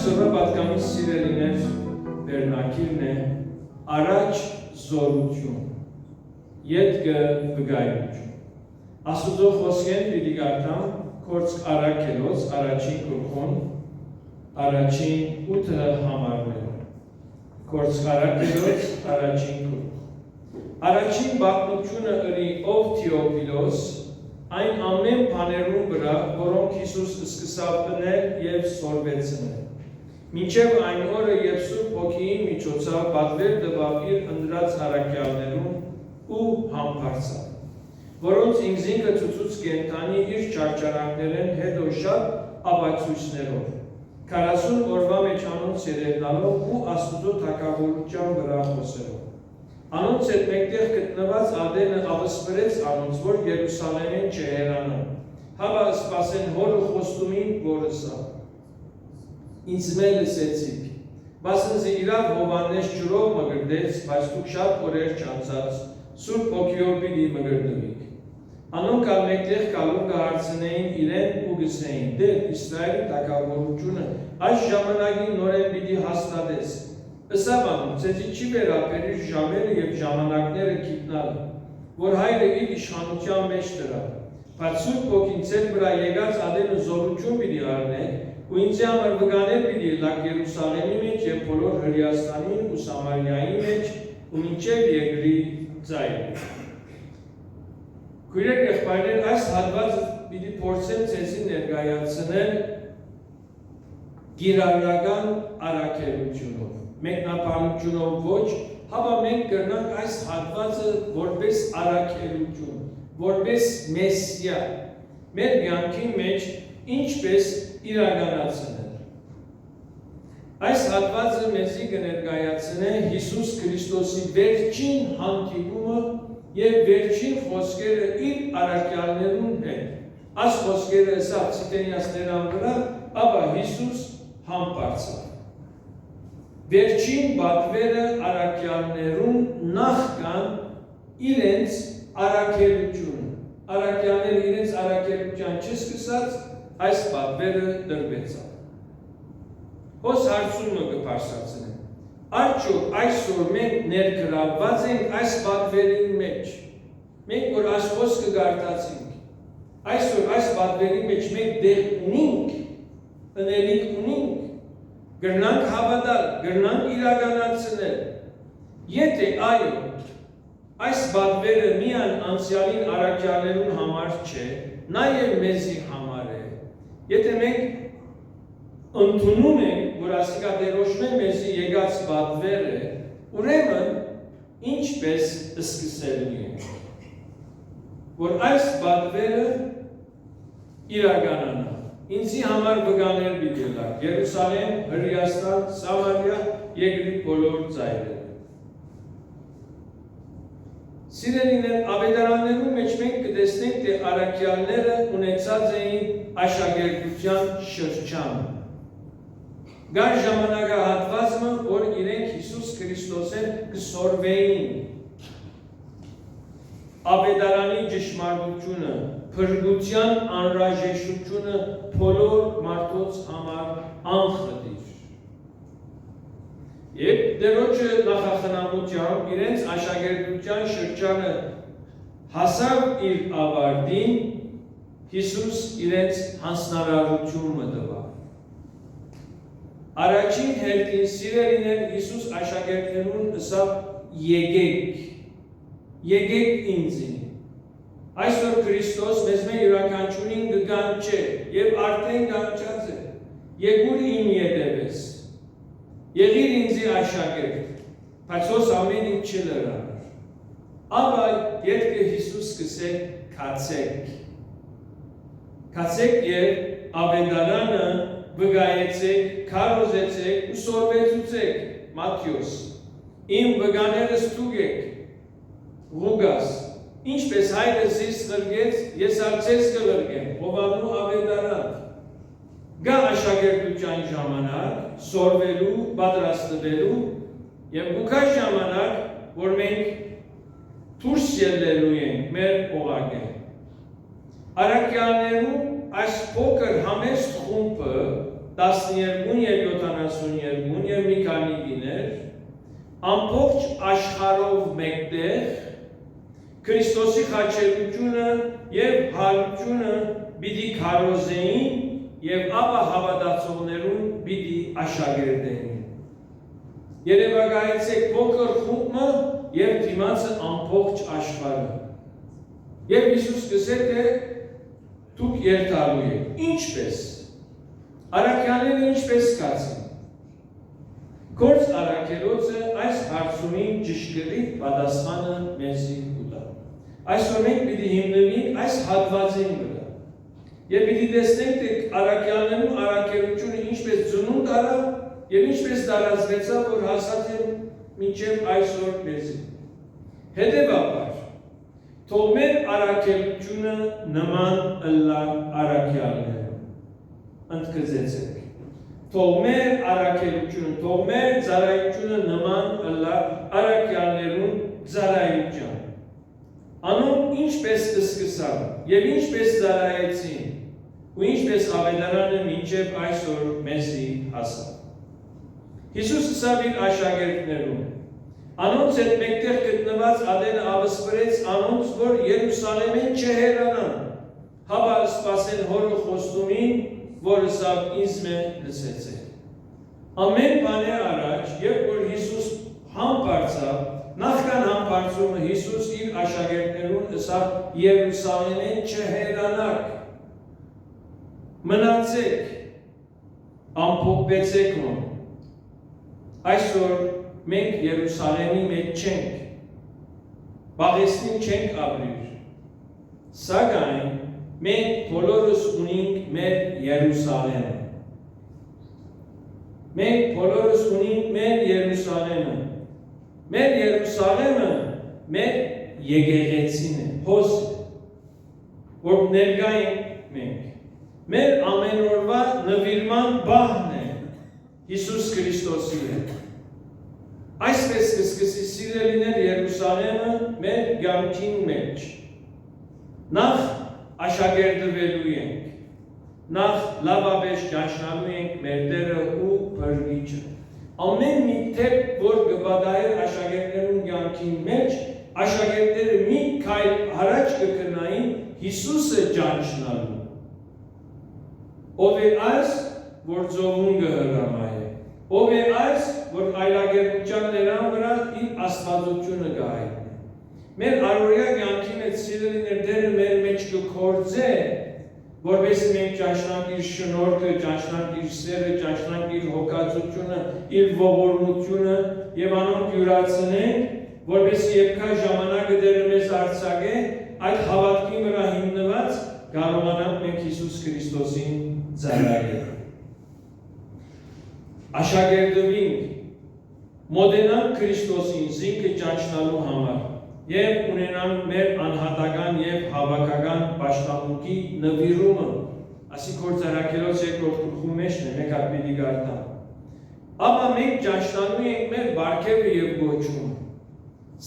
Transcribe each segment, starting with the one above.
Այսօրվա պատկամից սիրելիներ վերնակիրն է առաջ զորություն, ետգը վգայություն։ Աստուծո խոսքեն պիտի գարտամ կորցք արակելոց առաջին կրխոն, առաջին 8 համարները։ Կորցք արակելոց առաջին կրխ։ Առաջին բաղտնությունը ըրի ով Թեոփիլոս, այն ամեն բաներուն վրա, որոնք Հիսուս սկսավ պնել և սորվեցնել։ Մինչև այն օրը և Սուրբ Հոգիի միջոցով պատվեր տվավ իր ընտրած առաքյալներուն ու համբարձավ, որոնց ինքզինքը ցուցուց կենտանի իր ճարճարանքներեն հետո շատ ապացույցներով, 40 օրվա մեջ անոնց երևնալով ու Աստուծո թագավորության վրա խոսելով։ Անոնց հետ մեկտեղ գտնված Ադենը ավսպրեց անոնց, որ Երուսալեմեն չհեռանան, հավա սպասեն հորը խոստումին, որը սա։ Ինձ մել լսեցիք, բասնզի իրավ Հովանես ջուրով մգրդեց, բայց դուք շատ օրեր չանցած, Սուրբ Հոգիով պիտի մգրդվիք։ Անոնք ալ մեկտեղ կալու կհարցնեին իրեն ու գսեին, դե Իսրայելի թագավորությունը այս ժամանակին նորեն պիտի հաստատես։ Ըսաբանում, ցեզի չի վերապերիր ժամերը և ժամանակները գիտնալը, որ հայրը իր իշխանության մեջ դրա, բայց Սուրբ Հոգին ձեր վրա եկած Ադենը զորություն պիտի առնեք, ու ինձ համար վկաներ պիտի լակ Երուսալեմի մեջ և բոլոր Հրեաստանի ու Սամարիայի մեջ ու մինչև երկրի ծայրը։ Քույրեր եղբայրներ, այս հատվածը պիտի փորձեմ ցեզի ներկայացնել գիրառական առաքելությունով, մեկնաբանությունով ոչ, հավա մենք կրնանք այս հատվածը որպես առաքելություն, որպես մեսիա, մեր կյանքի մեջ ինչպես իրականացնել։ Այս հատվածը մեզի կներկայացնե Հիսուս Քրիստոսի վերջին հանդիպումը և վերջին խոսքերը իր առաքյալներուն հետ։ Այս խոսքերը սա ցիտենիասներան վրա, ապա Հիսուս համբարձավ։ Վերջին պատվերը առաքյալներուն նախքան իրենց առաքելությունը։ Առաքյալները իրենց առաքելության չսկսած այս պատվերը տրվեցավ։ Հոս հարցումը կպարսացնեմ։ Արդյոք այսօր մենք ներգրավված ենք այս պատվերի մեջ։ Մենք որ այս խոսքը գարտացինք, այսօր այս պատվերի մեջ մենք դեղ ունենք, ընելիք ունենք, գրնանք հավատալ, գրնանք իրականացնել։ Եթե այո, այս պատվերը միան անցյալին առաքյալներուն համար չէ, նաև մեզի համար է։ Եթե մենք ընդունում ենք, որ ասիկա դերոշմեն մեզի եկած պատվերը, ուրեմն ինչպես սկսելու ենք, որ այս պատվերը իրականանա։ Ինձի համար վկաներ պիտի լակ, Երուսալեմ, Հրեաստան, Սամարիա, երկրի բոլոր ծայրերը։ Սիրելիներ, ավետարաններում մեջ մենք կտեսնենք, թե առաքյալները ունեցած էին աշակերտության շրջան։ Գար ժամանակահատվածը, որ իրենք Հիսուս Քրիստոսեն կսորվեին, ավետարանի ճշմարտությունը, փրկության անհրաժեշտությունը բոլոր մարդոց համար անխտիր։ Եվ դերոջը նախախնամությամբ իրենց աշակերտության շրջանը հասավ իր ավարտին, Հիսուս իրենց հանձնարարությունը տվավ։ Առաջին հերթին սիրելիներ Հիսուս աշակերտներուն ըսավ եկեք, եկեք ինձին։ Այսօր Քրիստոս մեզ մեր յուրաքանչյուրին կգանչե և արդեն գանչած է, եկուր իմ ետևես, եղիր ինձի աշակերտ, բայց ոս ամեն ինչ չլրանար։ Ապա ետքը Հիսուս կսե կացեք, կացեք և ավետարանը վգայեցեք, քարոզեցեք ու սորվեցուցեք, Մատթեոս, իմ վկաներս դուք եք, Ղուկաս, ինչպես հայրը զիս ղրգեց, ես արցես կղրգեմ, Հովանու ավետարան։ Գա աշակերտության ժամանակ, սորվելու, պատրաստվելու և ուքա ժամանակ, որ մենք դուրս ելնելու ենք մեր օղակը։ Առաքյալներու այս փոքր համեստ խումբը 12 եւ 72 եւ մի քանի գիներ ամբողջ աշխարհով մեկտեղ Քրիստոսի խաչելությունը եւ հարությունը պիտի քարոզեին եւ ապա հավատացողներուն պիտի աշակերտեին։ Երևակայեցեք փոքր խումբը եւ դիմացը ամբողջ աշխարհը։ Եվ Հիսուս գսել թե դուք երթալու եք։ Ինչպես։ Առաքյալները ինչպես կացին։ Գործ առաքելոցը այս հարցումին ճշգրիտ պատասխանը մեզի ուտա։ Այսօր մենք պիտի հիմնվենք այս հատվածին վրա։ Եվ պիտի տեսնենք, թե առաքյալներու առաքելությունը ինչպես ծնունդ առավ եւ ինչպես տարածվեցավ, որ հասած է մինչև այսօր մեզի։ Հետևաբար, թող մեր առաքելությունը նման ըլլա առաքյալներու։ Ընդգծեցեք։ Թող մեր առաքելությունը, թող մեր ծառայությունը նման ըլլա առաքյալներուն ծառայության։ Անոնք ինչպես սկսան եւ ինչպես ծառայեցին ու ինչպես ավետարանը մինչև այսօր մեզի հասավ։ Հիսուսը ասավ իր աշակերտներուն. անոնց հետ մեկտեղ գտնված ադենը ապսպրեց անոնց, որ Երուսալեմեն չհեռանան, հապա սպասեն հորը խոստումին, որը սավ ինձ մե լսեցեք։ Ամեն բանի առաջ, երբ որ Հիսուս համբարձավ, նախքան համբարձումը Հիսուս իր աշակերտներուն ասավ Երուսալեմեն չհեռանաք, մնացեք, ամփոփվեցեք մոն։ Այսօր մենք Երուսալեմի մեջ չենք, Բաղեսնին չենք ապրիր, սակայն մենք բոլորս ունենք մեր Երուսալեմը։ Մենք բոլորս ունենք մեր Երուսալեմը։ Մեր Երուսալեմը մեր եկեղեցին է, հոսը, որ ներկա ենք մենք։ Մեր ամեն օրվա նվիրման բահն է Հիսուս Քրիստոսի հետ։ Այսպես կսկսի սիրելիներ Երուսալեմը մեր կյանքին մեջ։ Նախ աշակերտվելու ենք, նախ լավաբեջ ճաշնալու ենք մեր Տերը ու Փրկիչը։ Ամեն մի թեփ, որ կբադայր աշակերտներուն կյանքին մեջ, աշակերտները մի քայլ առաջ կգնային Հիսուսը ճանչնալու։ Ով է այս, որ ծովում կհրամայ է, ով է այս, որ այլագերության ներան վրա իր աստվածությունը կհայտնի։ Մեր առօրյա կյանքի մեջ սիրելիներ Տերը մեր մեջ կգործե, որպեսզի մենք ճանչնանք իր շնորհքը, ճանչնանք իր սերը, ճանչնանք իր հոգացությունը, իր ողորմությունը եւ անոնք յուրացնենք, որպեսզի երբքա ժամանակը Տերը մեզ արձակե, այդ հավատքի վրա հիմնված կարողանանք մենք Հիսուս Քրիստոսին ծառայել։ Աշակերտվենք, մոտենանք Քրիստոսին զինքը ճանչնալու համար եւ ունենանք մեր անհատական եւ հավաքական պաշտամունքի նվիրումը, ասիկ գործարակելոց երկրորդ գլխու մեջն է, մեկ հատ պիտի գարտամ։ Ապա մենք ճանչնալու ենք մեր բարգևը եւ գոչումը։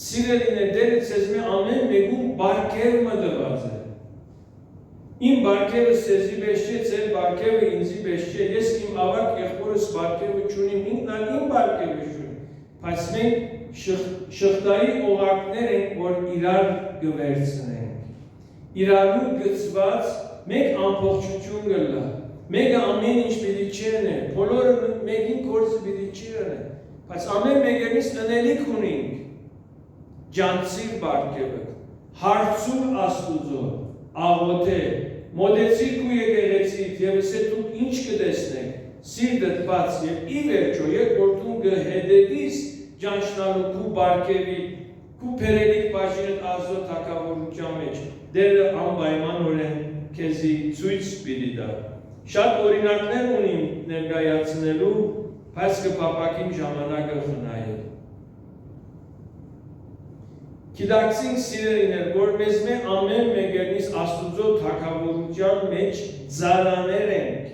Սիրելիներ, Տերը ցեզ մի ամեն մեկում բարգևը դված է։ Իմ բարգևը սեզի պես չէ, ձեր բարգևը ինձի պես չէ, ես իմ ավակ եղբորս բարգևը չունիմ, ինքն ալ իմ բարգևը չունիմ, բայց մենք շղթայի օղակներ ենք, որ իրար գվերցնենք։ Իրարու գծված մեկ ամբողջություն գլա, մեկը ամեն ինչ պիտի չերն է, բոլորը մեկին գործը պիտի չերն է, բայց ամեն մեկերից տնելիք ունենք, ջանցիր բարգևը, հարցուր աստուծո, աղոթե, մոտեցիր քու եկեղեցիդ եւ ասե դուք ինչ կտեսնեք, սիրտդ բաց եւ ի վերջո երբ որ դու կհետևիս ճանչնալու քու բարգևի, քու փերելիք բաժինդ Աստծո թագավորության մեջ, Տերը անպայմանորեն քեզի ցույց պիտի տա։ Շատ օրինակներ ունիմ ներկայացնելու, բայց կփապակիմ ժամանակը խնայել։ Գիտակցինք սիրելիներ, որ մեզ մեր ամեն մեկերնից Աստուծո թագավորության մեջ ծառաներ ենք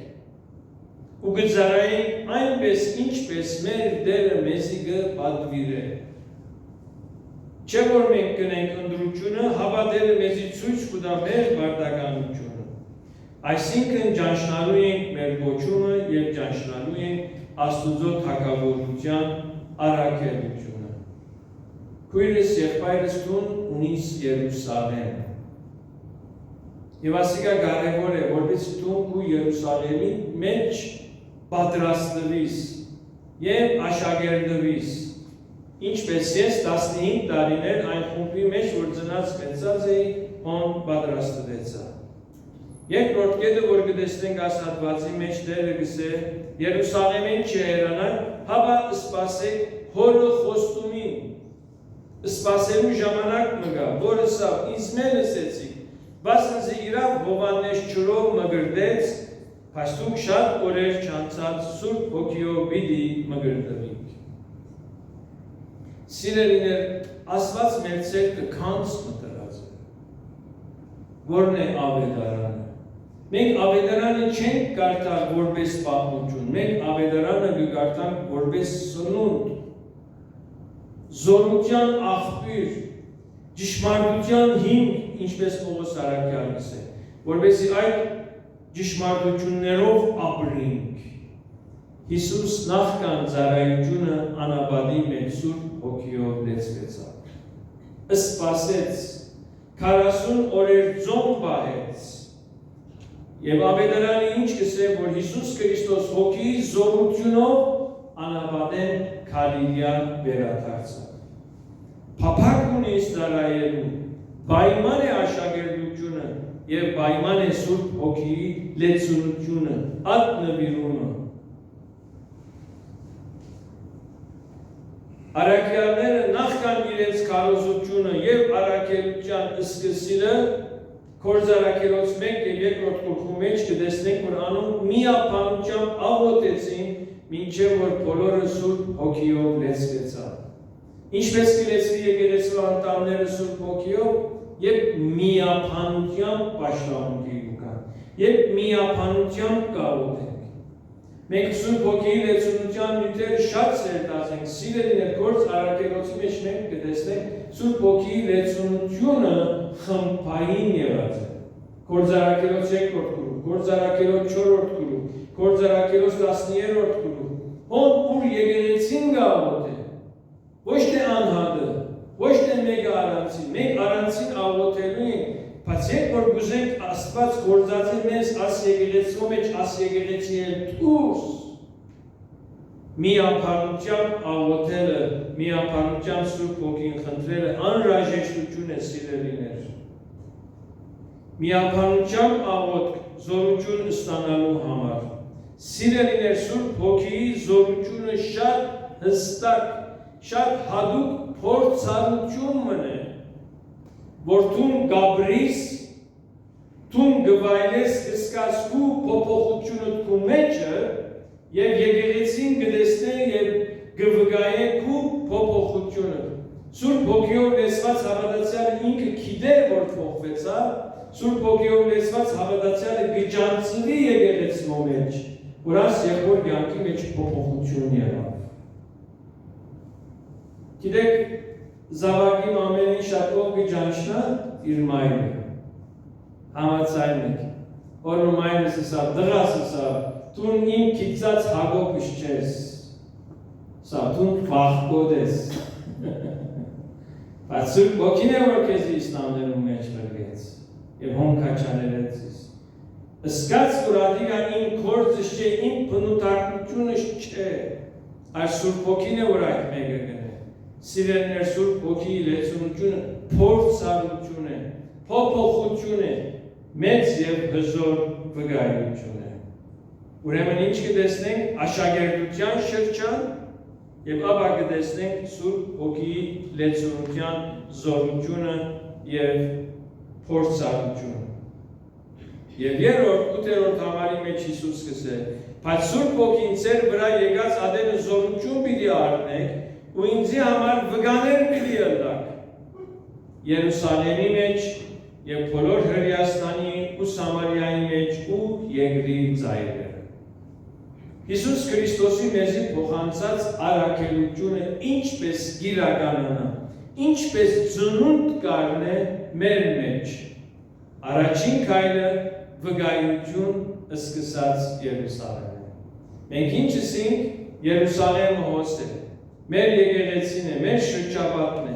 ու կծառայենք այնպես ինչպես մեր Տերը մեզի կպատվիրե։ Չէ որ մենք կնենք ընդրությունը, հապա Տերը մեզի ցույց կտա մեր բարդականությունը։ Այսինքն ճանչնալու ենք մեր ոչումը և ճանչնալու ենք Աստուծո թագավորության առաքելությունը։ Քույրս եղբայրս տուն ունիս Երուսաղեմ։ Եվ ասիկա կարևոր է, որպես տուն քու Երուսաղեմի մեջ պատրաստվիս և աշակերտվիս։ Ինչպես ես 15 տարիներ այն խումբի մեջ, որ ծնած մեծած էի, հոն պատրաստվեցա։ Երկրորդ կետը, որ կտեսնենք այս հատվածի մեջ Տերը գսե, Երուսաղեմին չհեռանալ, հապա սպասեք հորը խոստումին։ Սպասելու ժամանակ մգա, որը սա ինձ մեն լսեցիք, բասնզի իրավ հովանես չրով մգրդեց, բայց դուք շատ օրեր չանցած Սուրբ Հոգիով պիտի մգրդվիք։ Սիրելիներ, Աստված մեր ցերկը քանց մտրած է։ Որն է ավետարանը։ Մենք ավետարանը չենք կարդալ որպես պատմություն, մենք ավետարանը կկարդանք որպես սնունդ, զորության աղբյուր, ճշմարտության հիմք, ինչպես Պողոս Արաքյալն է, որպեսզի այդ ճշմարտություններով ապրենք։ Հիսուս նախքան ծառայությունը անապատի մեջ Սուրբ Հոգիով լեցվեցավ։ Սպասեց, 40 օրեր ծոմ պահեց։ Եվ ավետարանը ինչ կսե, որ Հիսուս Քրիստոս Հոգիի զորությունով անապատեն Գալիլեա վերադարձավ։ Փափակ ունի ծառայելու, պայման է աշակերտությունը և պայման է Սուրբ Հոգիի լեցունությունը, ատնվիրումը։ Առաքյալները նախքան իրենց քարոզությունը և առաքելության սկսելը Գործարաքելոց 1 և 2-րդ գլխու մեջ կտեսնենք, որ անոնք միապանությամբ աղոթեցին, մինչև որ բոլորը Սուրբ Հոգիով լեցվեցան։ Ինչպես կլեցվի եկեղեցու անդամները Սուրբ Հոգիով, երբ միապանությամբ պաշտամունքի կան, երբ միապանությամբ կաղոթենք։ Մենք Սուրբ Հոգիի լեցունության նյութերը շատ սերտած ենք, սիրելիներ, Գործ Առաքելոցի մեջ մենք կտեսնենք Սուրբ Հոգիի լեցունությունը խմբային եղած է։ Գործ Առաքելոց 2-րդ գլուխ, Գործ Առաքելոց 4-րդ գլուխ, Գործ Առաքելոց 13-րդ գլուխ, հոն ուր եկեղեցին գաղոթ է, ոչ թե անհատը, ոչ թե մեկը առանցին, մենք առանցին աղոթելու ենք, բայց երբ որ գուզենք Աստված գործածի մեզ աս եկեղեցու մեջ, աս եկեղեցի էլ դուրս, միապանությամբ աղոթելը, միապանությամբ Սուրբ Հոգին խնդրելը անհրաժեշտություն է, սիրելիներ։ Միապանությամբ աղոթք զորություն ստանալու համար։ Սիրելիներ, Սուրբ Հոգիի զորությունը շատ հստակ, շատ հատուկ փորձառություն մնե, որ դու գաբրիս, դու գվայլես սկսկասկու փոփոխությունը քու մեջը և եկեղեցին գտեսնե և գվգայե քու փոփոխությունը։ Սուրբ Հոգիով լեցված հավատացյալը ինքը գիտե, որ փոխվեցա, Սուրբ Հոգիով լեցված հավատացյալը գճանցվի եկեղեցու մեջ, որ աս եղբոր կյանքի մեջ փոփոխություն եղավ։ Գիտեք, զավակի ամենին շատով գճանչնա իր մայրը, համացայն եք, որ մայրս սա, դղաս սա, դուն իմ կիծած հագոպս չես, սա դուն վախկոդ ես, բայց Սուրբ Հոգին է, որ քեզի իսլամներում մեջ բրգեց, և հոն կաչաներեց ես, սկաց որ ադիգա իմ կործս չէ, իմ պնուտարկությունս չէ, այս Սուրբ Հոգին է, որ այդ մեկը գնե, սիրելիներ, Սուրբ Հոգիի լեցունությունը փորձառություն է, փոփոխություն է, մեծ և հզոր վկայություն է։ Ուրեմն ինչ կտեսնենք աշակերտության շրջան և ապա կտեսնենք Սուրբ Հոգիի լեցունության զորությունը և փորձառությունը։ Եվ երրորդ, 8-րդ համարի մեջ Հիսուս կսե, բայց Սուրբ Հոգին ձեր վրա եկած ադենը զորություն պիտի առնեք, ու ինձի համար վկաներ պիտի ըլլակ Երուսաղեմի մեջ և բոլոր Հրեաստանի ու Սամարիայի մեջ ու երկրի ծայրերը։ Հիսուս Քրիստոսի մեզի փոխանցած առաքելությունը ինչպես գիրականանա, ինչպես ծնունդ կառնե մեր մեջ։ Առաջին քայլը վկայություն սկսած Երուսաղեմը։ Մենք ինչս ենք Երուսաղեմը հոսել, մեր եկեղեցին է, մեր շրջապատն է,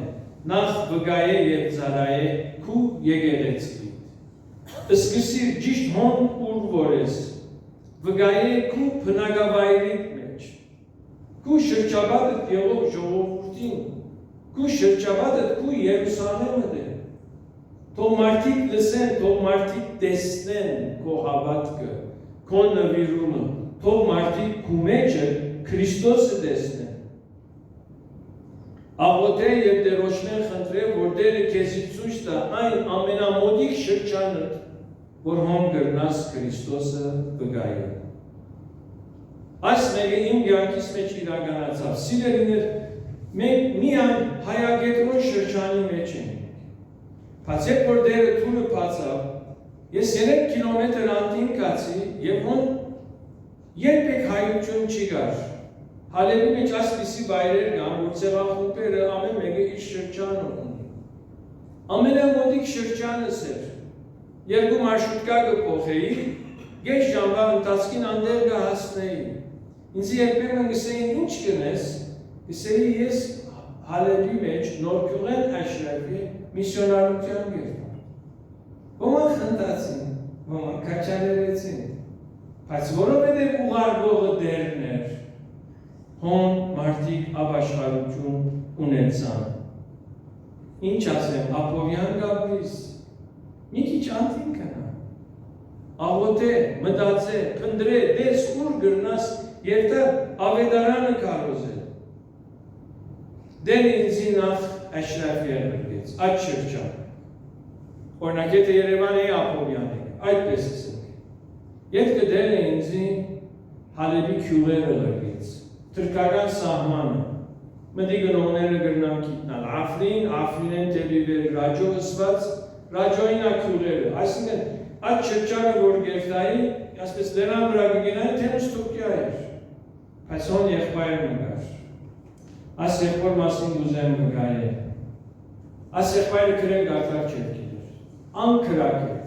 նախ վկայե և ծարայե քու եկեղեցի։ Սկսիր ճիշտ հոն ուր որ ես, վկայե քու բնակավայրիդ մեջ, քու շրջապատդ եղող ժողովուրդին, քու շրջապատդ քու Երուսաղեմը դե։ Թող մարդիկ լսեն, թող մարդիկ տեսնեն քո հավատքը, քո նվիրումը, թող մարդիկ քու մեջը Քրիստոսը տեսնեն։ Աղոթե և դերոշմեն խնդրե, որ դերը քեզի ցույց տա այն ամենամոդիկ շրջանը, որ հոն գրնաս Քրիստոսը վկայել։ Այս մեկը իմ կյանքիս մեջ իրականացավ։ Սիրելիներ, մենք միայն հայագետրոն շրջանի մեջ ենք։ Բայց երբ որ դերը թունը բացավ, ես 3 կիլոմետր անտին կացի և հոն երբեք հայություն չի գար։ Հալեպի մեջ այսպիսի վայրեր կան, որ ծեղախումբերը ամեն մեկը իր շրջանը ունի։ Ամենամոդիկ շրջանս էր։ Երկու մարշրուտկա կփոխեի, գեշ ժամվա ընթացքին անդեր կհասնեի։ Ինձ երբեմն գսեին ինչ կնես, գսեի ես Հալեպի մեջ Նորքյուղեն Աշրաֆի միսիոնարության գերտամ։ Ոմանք խնդացին, ոմանք քաչալերեցին, բայց որովհետև ուղարկողը դերն էր, հոն մարդիկ ապաշխարություն ունեցան։ Ինչ ասեմ, Ափովյան Գաբրիս, մի քիչ անտին կնա, աղոթե, մտածե, փնդրե, դես ուր գրնաս, երտա ավետարանը կարոզել։ Դեն ինձի նախ Աշրաֆի եղրգեց, այդ շրջան։ Օրինակ, եթե Երևան էի Ափովյան եք, այդպես ասենք։ Ետքը դեն է ինձի Հալեպի քյուղերը եղրգեց, թրկական սահմանը, մտի գնողները գրնան կիտնալ, Აფրին են տելիվեր, ռաջո հսված, ռաջոյին ակյուղերը, այսինքն, այդ շրջանը, որ գերտայի, ասպես լերան վրա գգենայի, թենուս Թուրքիա էր, բայց հոն եղբայրն ընգար, այս եղբոր մասին ուզեմ վկայել, այս եղբայրը քրեն գարտար չէր գիտեր, անկրակ էր,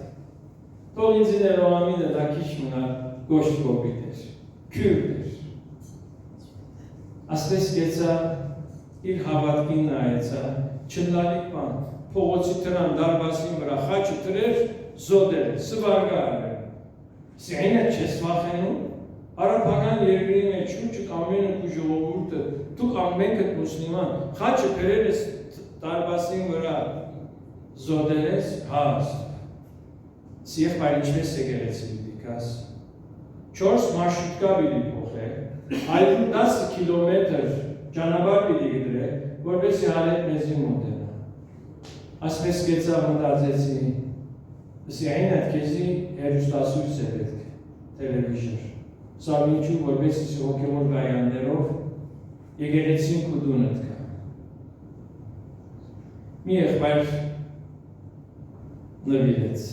թող ինձին երողամիդը դա քիչ մնա գոշտ կոպիտ էր, քյուրդ էր, ասպես գեցա, իր հավատքին նայեցա, չնդալիկ բան, փողոցի տրան դարբասին վրա խաչը տրեր, զոդեր, սվարգար էր, սիհինը չես վախենում, արաբական երկրի մեջ շուրջը ամենը կու ժողովուրդը, դուք ամենքդ մուսլիման, խաչը պերել ես դարբասին վրա զոդեր ես, հաս, սիեղ պար ինչպես եկեղեցի դիկաս, 4 մարշրուտկա բիդի փոխել, այլ 10 կիլոմետր ճանապարհ պիտի գդրե, որպեսզի Հալեպ մեզի մոտենա։ Այսպես գեցա մտածեցի, սիայն այդ քեզի հեռուստացույց է պետք, տելևիզոր։ Սա ինչու որպեսզի հոգևոր կայաններով եկեղեցին քու դունդ կա։ Մի եղբայր նվիրեց,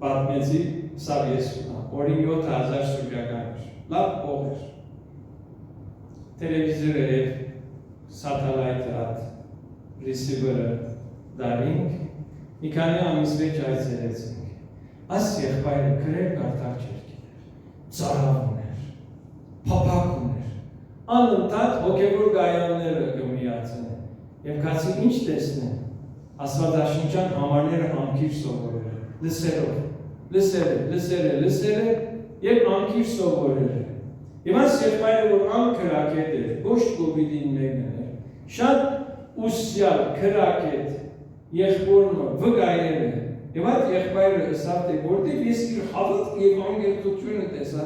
պատմեցի, սա ես ունա, օրին 7000 սուրբյական էր, լավ փող էր։ Տելևիզորը և սատելայթը այդ ռիսիվերը դարինք, մի քանի ամիս մեջ այցելեցինք։ Այս եղբայրը քրեր գարտար չէր գիտեր, ծարավ ուներ, փափակ ուներ, անընդհատ հոգևոր գայանները կմիացնեն, և կացի ինչ տեսնեն, աստվածաշնչյան համարները անքիր սովորել, լսերով, լսերը, և անքիր սովորել է։ Եվ այս եղբայրը, որ անկրակետ էր, ոչ կոպիդին մեկն էր, շատ ուսյալ, քրակետ, եղբորը վկայել է, և այդ եղբայրը ըսավ թե, որտև ես իր հավատք և անգերտությունը տեսա,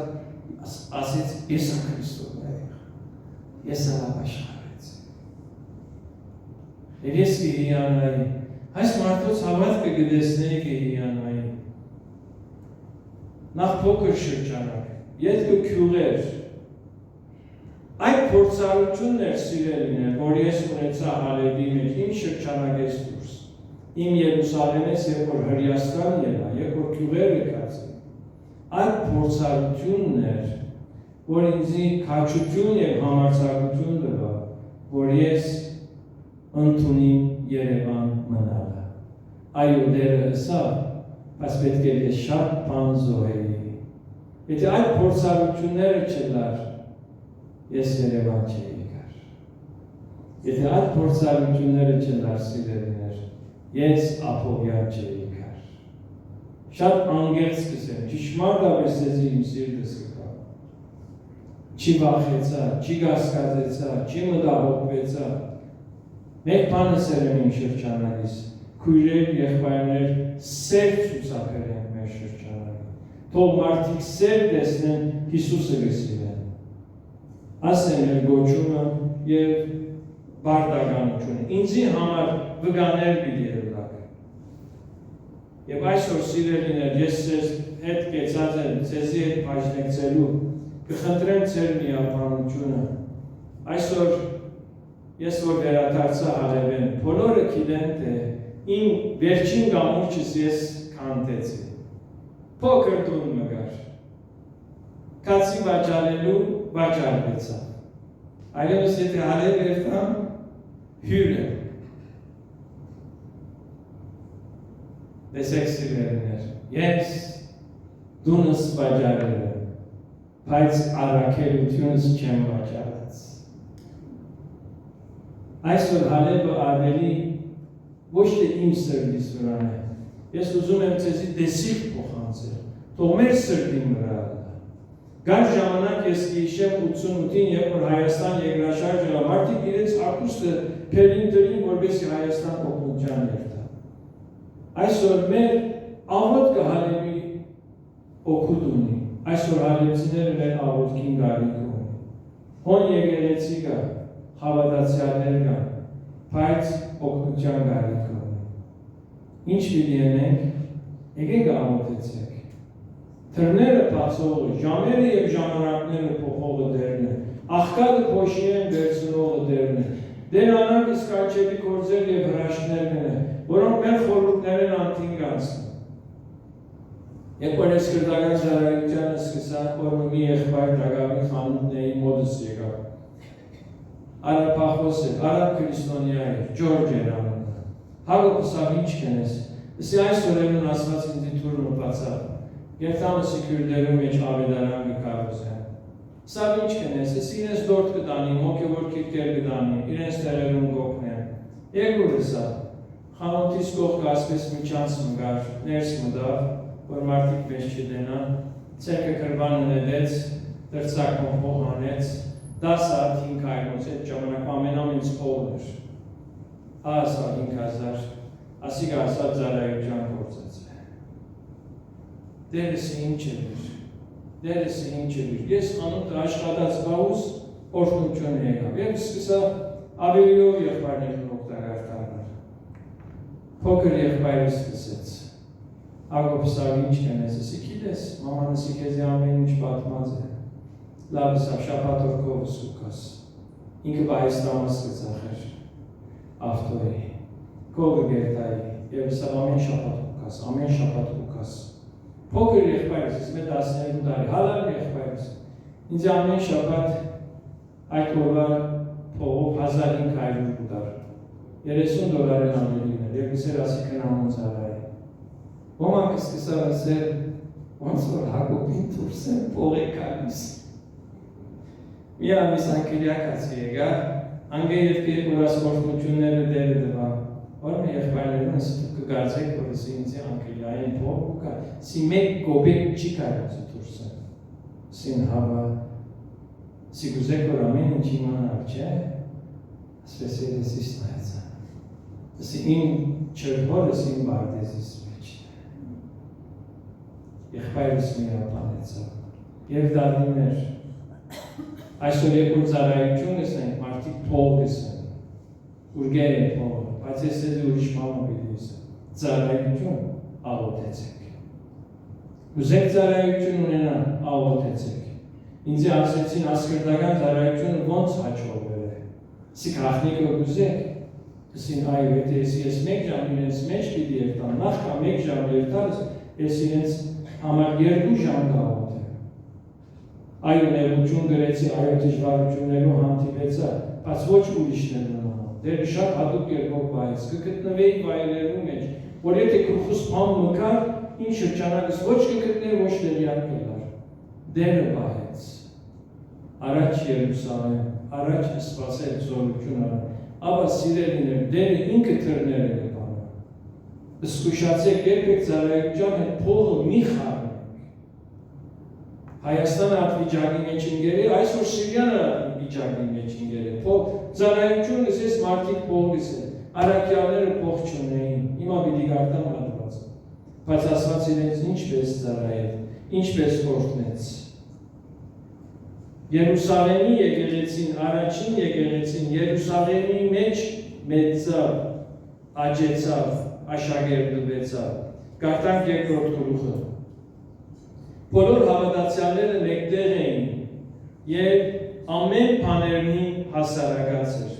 ասեց, ես եմ Քրիստոսն է եղել, ես ալապ աշխարհեց։ Եվ ես կհիանայի, այս մարդոց հավատքը գտեսնեի կհիանայի, նախ փոքր շրջանակ, ետքը քյուղեր, այդ փորձառությունն էր սիրելիներ, որ ես ունեցա Հալեպի մեջ, իմ շրջանագես դուրս, իմ Երուսաղեմից, երբ որ Հրեաստան ելա, երբ որ քյուղերը կացի, այդ փորձառությունն էր, որ ինձի քաջություն և համարձակություն տվա, որ ես ընդունիմ Երևան մնալը։ Այո, դերը ըսավ, բայց պետք է ես շատ բան զոհեի։ Եթե այդ փորձառությունները չլար, ես Երևան չէի գար։ Եթե այդ փորձառությունները չլար, սիրելիներ, ես Ափովյան չէի գար։ Շատ անգերց կսեմ, ճշմարտապես էզի իմ սիրտս կգա։ Չի վախեցա, չի կասկածեցա, չի մտահոգվեցա։ Մեկ բանը սերեմ իմ շրջանալիս, քույրեր, եղբայրներ, սեր ցուցակեն մեր շրջանային։ Թող մարդիկ սեր տեսնեն Հիսուսը գսիրեն։ Ասեն մեր գոչումը եւ բարդականությունը։ Ինձի համար վգաներ պիտի ելակ։ Եվ այսօր սիրելիներ, ես ձեզ հետ կեցած եմ, ձեզի հետ բաժնեկցելու, կխնդրեմ ձեր միապանությունը։ Այսօր ես որ վերադարձա Հալեվեն, բոլորը գիտեն, թե իմ վերջին գամուրջս ես քանդեցի։ Փոքր տուն մգար։ Կացի վաճառելու վաճառվեցա։ Այլևս եթե Հալև երթամ, հյուր եմ։ Տեսեք սիրելիներ, ես դունս վաճառել եմ, բայց առաքելությունս չեմ վաճառած։ Այսօր Հալևը ավելի ոչ թե իմ սրտիս վրան է, ես ուզում եմ ձեզի դեսիք փոխանցել, թող մեր սրտի վրա գար ժամանակ ես կհիշեմ 88-ին, երբ որ Հայաստան երկրաշարժ եղավ, մարդիկ իրենց հագուստը փերին դրին, որպեսզի Հայաստան օգնության երթա։ Այսօր մեր աղոթքը Հալևի օգուտ ունի, այսօր հալևցիները մեր աղոթքին գալիք ունի։ Հոն եկեղեցի կա, հավատացյալներ կան, բայց օգնության գալիք ունի։ Ինչ պիտի անենք, եկեք աղոթեցեք։ Թռները բացողը, ժամերը և ժամանակները փոխողը դերն է, աղքատը փոշիեն վերցնողը դերն է, դեր անակ իսկաչելի գործեր և հրաշքներն է, որոնք մեր խորհուրդներն անթին կանցնեն։ Երբ որ ես քրդական ծառայությանը սկսա, որ մի եղբայր Դագավի խանութների մոդս եկավ։ Արափախոս է, արափ քրիստոնյա է, Ջորջ էր անունը։ Հագոպ սավ ինչ կենես, ըսի այս օրերուն ասված ինձի թուրը բացավ։ Երթամսի քյուրդերում մեջ ավետարան կկարոզեն։ Սավ ինչ կենես, ըսի իրենց դորդ կտանին, հոգևոր կիրկեր կտանին, իրենց տերերում գոքնեն։ Երկուրը սա, խանութիս կողքը ասպես միջանց մգար, ներս մդավ, որ մարդիկ մեզ չդենան, ցերկը կրբանը նետեց, դրծակն փող հանեց, 10 հատ 500 այդ ժամանակ ամենամենից փողն էր։ Ասա 5000, ասիկա ասա ծառայության գործած է։ Դերս ինչ էր, դերս ինչ էր, ես խանութը աշխատած բաղուս օրհնություն եկավ, և սկսա ավելիով եղբայրներն օգտակար դառնալ։ Փոքր եղբայրը սկսեց, Հակոբ սավ ինչ կենես, ըսի գիտես, մամանսի քեզի ամեն ինչ պատմած է, լավ սավ շաբաթօրքով սուկաս, ինքը Հայաստանից կծախեր, ավտոյի, կողը գերտայի, և սավ ամեն շաբաթ ուկաս, փոքր եղբայրս, ես մետ 12 տարի, հալար եղբայրս, ինձ ամեն շաբաթ այդ օրվա փողով 1500 դար, $30 անելին էր, և գսեր ասիքն ամեն ծարայի։ Ոմանք սկսավ ասել, ոնց որ Հակոբին դուրս են փող է գալիս։ Մի ամիս անկրյակացի եկա, անգե և երկուրաս օրհնությունները դերը դվա, որ մի եղբայրներում ես դուք կգարձեք, որ ըսի ինձի անկրյային փող ու կա, սի մեկ գոբեկ չի կարացի դուրս են, սին հավա, սի գուզեք որ ամեն ինչ իմանալ, չէ, ասպես երեսիս նայեցա, ըսի իմ չրբորս իմ բարդեզիս եղբայրս միապանեցավ և դարդիներ, այսօր երկուր ծառայություն գսենք, մարդիկ փող գսեն, ուրգեր է փողը, բայց ես էզի ուրիշ մամը բիդույսը, ծառայություն աղոթեցեք, ուզեք ծառայություն ունենա, աղոթեցեք, ինձի ասեցին ասկրտական ծառայությունը ոնց հաչողվեր է, սիկ հախնիկը ուզեք, կսին այո, եթե ես մեկ ժամ իրենց մեջ պիտի երտան, նախ կա մեկ ժամ երտալս, ես իրենց համար 2 ժամ գաղոտ է։ Այո ներություն գրեցի, այո դժվարություններով հանդիպեցա, բայց ոչ ուրիշներն անհան, դերը շատ հատուկ երկով վայից, կգտնվեի վայրերու մեջ, որ եթե քրխուս պան մկար, ինչ շրջանակս ոչ կգտներ, ոչ տեղյակ կլար։ Դերը պահեց։ Առաջ Երուսաղեմ, առաջ սպասել զորություն արա։ Աբա սիրելիներ, դերը ինքը թրներ է բանը։ Զգուշացեք, երբեք ծառայության հետ փողը մի խառնեք։ Հայաստանը այդ վիճակի մեջ ընկել է, այսօր Սիրիանը վիճակի մեջ ընկել է։ Ծառայությունը ես մարդիկ փողից են, առաքյալները փող չունեին, հիմա պիտի գարտան հատվածը։ Բայց Աստված իրենց ինչպես ծառայել, ինչպես օրհնեց։ Երուսաղեմի եկեղեցին, առաջին եկեղեցին, Երուսաղեմի մեջ մեծավ, աճեցավ, աշակերտվեցավ։ Գարտանք երկրորդ գլուխը։ Բոլոր հավատացյալները մեկտեղ էին եւ ամեն բաներին հասարակած էր։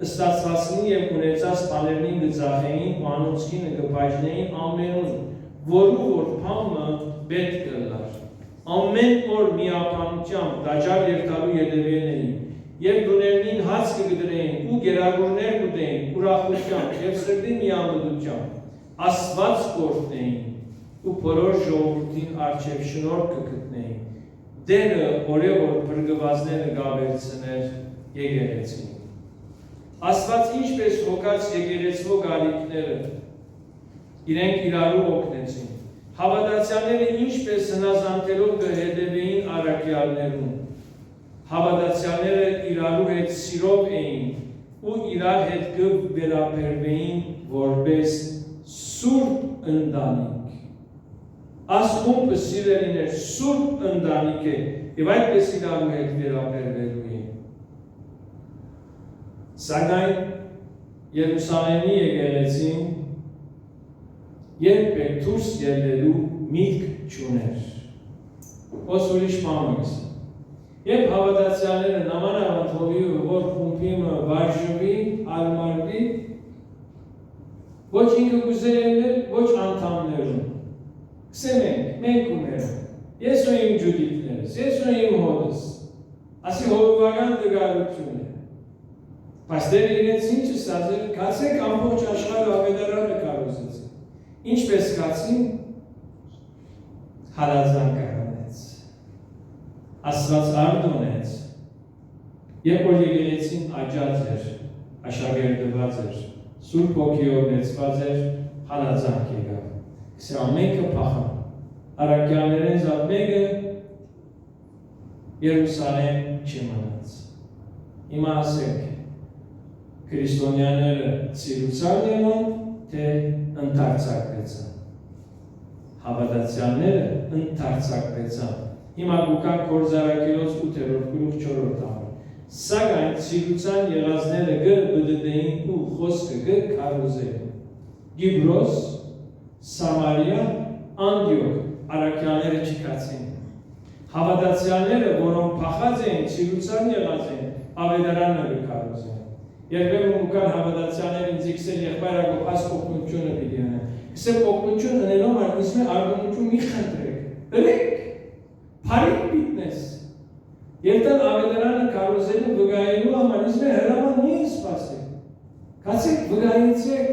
Ստացվածնի եւ ունեցած բաներին գծախեին, անոնցքին գպայժնեին ամենուն, որու որ փամը պետք կլար։ Ամեն օր միապանությամբ դաջար երթալու ետևեն էին, եւ դուներնին հաց կգդրեին, ու գերագուրներ կուտեին, ուրախությամբ եւ սրտի միամտությամբ, Աստված կորտնեին, ու բոլոր ժողովրդին առջև շնորհ կգտնեին։ Դերը օրեօր բրգվածները գավերցներ եկեղեցին։ Աստված ինչպես հոգած եկեղեցվո գալիքները իրենք իրարու օգնեցին։ Հավատացյալները ինչպես հնազանդելով կհետևեին առաքյալներուն։ Հավատացյալները իրարու հետ սիրով էին ու իրար հետ կվերաբերվեին որպես սուրբ ընտանիք։ Ասխումբը սիրելիներ սուրբ ընտանիք է եւ այդպես իրարու հետ վերաբերվելու են։ Սակայն Երուսաղեմի եկեղեցին երբեք դուրս ելնելու միտք չուներ։ Ոս ուրիշ բան։ Երբ հավատացյալները նամանավանդ հովի որ խումբիմը վարժվի, արմարվի, ոչ ինքը կուզելել, ոչ անդամներում։ Մենք ունենք, ես ու իմ ջուդիտներս, ես ու իմ հովս, ասի հովվական դգարություն է։ Բայց դեր իրենց ինչը սազեր, կացեք ամբողջ աշխարհը ավետարանը կարոզեց։ Ինչպես կացին, հալազան կրանեց, Աստված արդոնեց, երբ որ եկեղեցին աճած էր, աշակերտված էր, Սուրբ Հոգիով լեցված էր, հալազանք եկավ։ Կսե ամենքը փախան, առաքյալներեն զատ մեկը Երուսաղեմ չմնաց։ Հիմա ասեք, քրիստոնյաները ցիրուցան ելան, թե ընդարձակվեցան։ Հավատացյալները ընդարձակվեցան։ Հիմա գուկան կորզարակելոց 8-րդ գլուխ 4-րդ ամր։ Սակայն ցիրուցան եղածները գբդդեին ու խոսքը գքարոզեն։ Գիբրոս, Սամարիա, Անդիոք առաքյալները չկացին։ Հավատացյալները, որոնք փախած էին, ցիրուցան եղած են, ավետարանը գքարոզեն։ Երբեմն կան հավատացյալներ ինձ իքսել եղբայրագով այս օգնությունը պիտի անեն։ Իսե օգնություն ունենով արնիսմե արգոնություն մի խնդրեք։ Ըլեք, փարիկ պիտնես։ Երտան ավետարանը կարոզելու վգայելու ամանիսմե հրաման մի սպասեք։ Կացեք վգայեցեք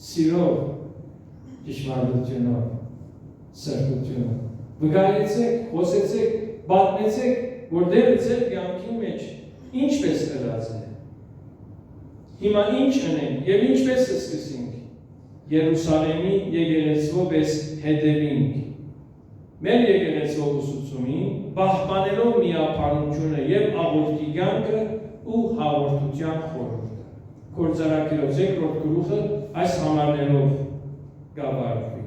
սիրով, ճշմարտությունով, սրտությունով։ Վգայեցեք, խոսեցեք, բատնեցեք, որ դերը ձեր կյանքի մեջ ինչպես կրած է։ Հիմա ինչ ընենք և ինչպես սկսենք, Երուսաղեմի եկեղեցվո պես հետևինք, մեր եկեղեցվո ուսուցումին, պահպանելով միապանությունը և աղորդի կյանքը ու հաղորդության խորհուրդը։ Գործարակելոց երկրորդ գլուխը այս համարներով գավառվի։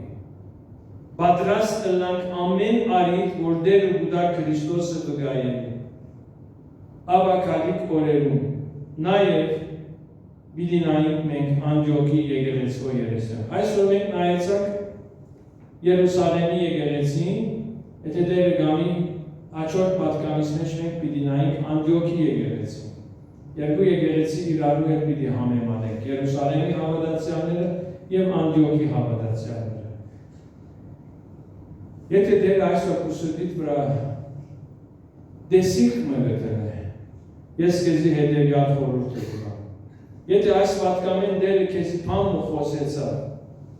Պատրաստ կլանք ամեն արիթ, որ դերը գուտա Քրիստոսը կգայելու։ Աբակալիք օրերում, նաև Պիտի նայենք մենք Անդիոքի եկեղեցվո երեսին։ Այսօր մենք նայեցանք Երուսաղեմի եկեղեցին, եթե դերը գամի հաջորդ պատկանից մեջ մենք պիտի նայենք Անդիոքի եկեղեցին։ Երկու եկեղեցի իրարու հետ պիտի համեմատենք, Երուսաղեմի հավատացյալները և Անդիոքի հավատացյալները։ Եթե դերը այսօր կուսրդիտ վրա դեսիք մը գտնե, ես կեզի հետևյալ խորհուրդ եմ։ Եթե այս պատկամեն դերը քեզի փամը խոսեցա,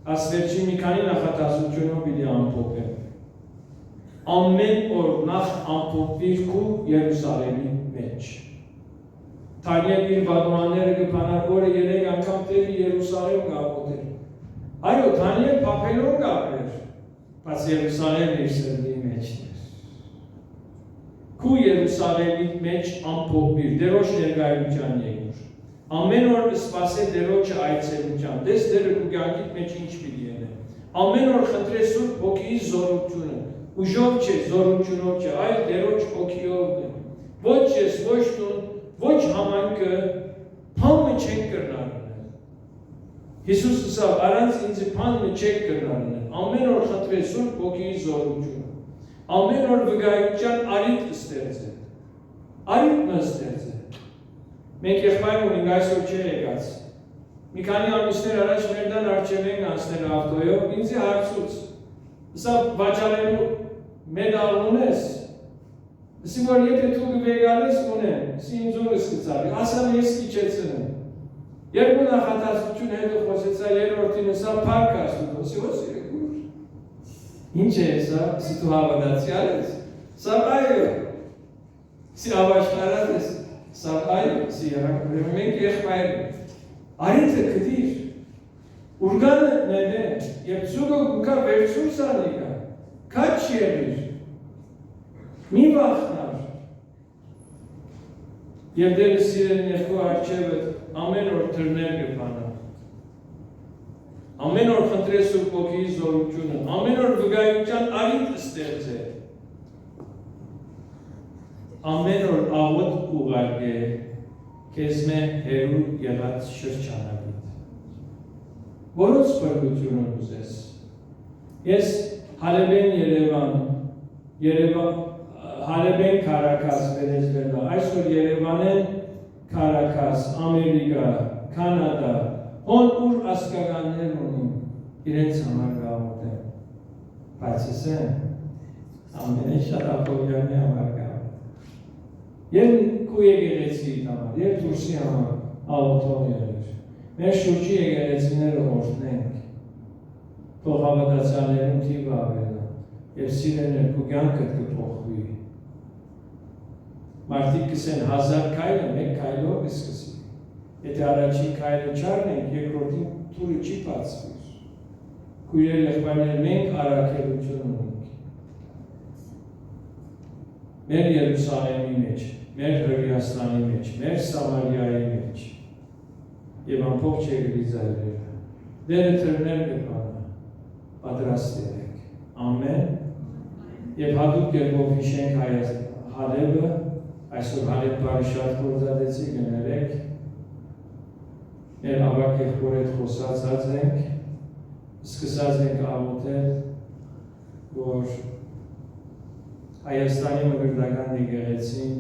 ասվերջի մի քանի նախատասությունով պիտի ամփոփեմ։ Ամեն օր նախ ամփոփվիր քու Երուսաղեմի մեջ։ Թարիեն իր բադուանները կփանար օրը 3 անգամ Տերը Երուսաղեմ գաղութեր։ Այո, Թարիեն փափելով գաղեր, բայց Երուսաղեմն իր սրտի մեջն էր։ Քու Երուսաղեմի մեջ ամփոփվիր, Տերոջ ներկայության եկուր։ Ամեն օր սպասե Տերոջը այցելության, դες Տերը քու կյանքիդ մեջ ինչ պիտի ելնե։ Ամեն օր խնդրե Սուրբ Հոգիի զորությունը, ուժով չէ, զորությունով չէ, այլ Տերոջ Հոգիով է։ Ոչ ես, ոչ տուն, ոչ համայնքը փամը չենք կրնարնել։ Հիսուս ասավ, առանց ինձ փամը չեք կրնարնել։ Ամեն օր խնդրե Սուրբ Հոգիի զորությունը։ Ամեն օր վկայության արիթ ստեղծել։ Արիթն ստեղծել։ Մենք եղբայր ունենք այսօր չէ եկած։ Մի քանի ամիսներ առաջ մեր տան առջև ենք անցնել ավտոյով, ինձ հարցուց։ Սա վաճառելու մեդալ ունես։ Ասի որ եթե դու կվերանես ունեմ, ասի ինձ ուրս կծավի, ասամ ես իջեցնեմ։ Երկու նախատասություն հետո խոսեցա երրորդին սա փառք ասում, ասի ո՞ս եկուր։ Ինչ է սա, ասի դու հավատացյալ ես։ Սա այո։ Ասի ավաշխարած ես, սա այո, ասի մենք եղբայր ենք։ Արիթը կդիր։ Ուրգանը նենե, երբ զուգը կուկա վերցուր սանիկա, կաչ եղիր։ Մի վախնար։ Եվ դերը սիրեն երկու արջևը ամեն օր թրներ կպանա։ Ամեն օր խնդրե Սուրբ Հոգիի զորությունը, ամեն օր վկայության արիթ ստեղծե։ Ամեն օր աղոտ ուղարկե քեզ մե հերու եղած շրջանագիտ։ Որոց բրգություն ուզես։ Ես Հալեբեն Երևան Հալեբեն Քարակաս Վենեսուելա, այսօր Երևանեն Քարակաս, Ամերիկա, Կանադա, հոն ուր ասկականներ ունին, իրենց համար գաղոտ են, բայց ես են, ամենեն շատ ապողյանի համար գաղոտ։ Եվ կու եկեղեցի համար, և դուրսի համար աղոտող եղեր, մեր շուրջի եկեղեցիները օրտնենք, թող հավատացյալներում թիվը ավելա, և սիրեներ կու կյանքդ կփոխվի։ Մարդիկ կսեն 1000 քայլը, մեկ քայլով կսկսի։ Եթե առաջին քայլը չառնենք, երկրորդին թուրը չի բացվիր։ Քույրեր եղբայրներ, մենք առաքելություն ունենք։ Մեր Երուսաղեմի մեջ, մեր Հրեաստանի մեջ, մեր Սամարիայի մեջ և ամբողջ Եգրիզայրերը։ Դերը թրներ կպանա, պատրաստ եղեք։ Ամեն։ Եվ հատուկ կերպով հիշենք Հալեբը, այսօր Հալեբ բարի շատ գործադեցի գներեք, մեր ավակ եղբոր հետ խոսացած ենք, սկսած ենք աղոթել, որ Հայաստանի մգրդական եկեղեցին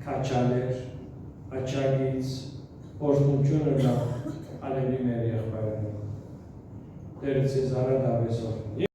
քաչալեր, աչագից, օրհնությունը լավ Հալեբի մեր եղբայրը։ Տերը ձեզ առատ ավեսով։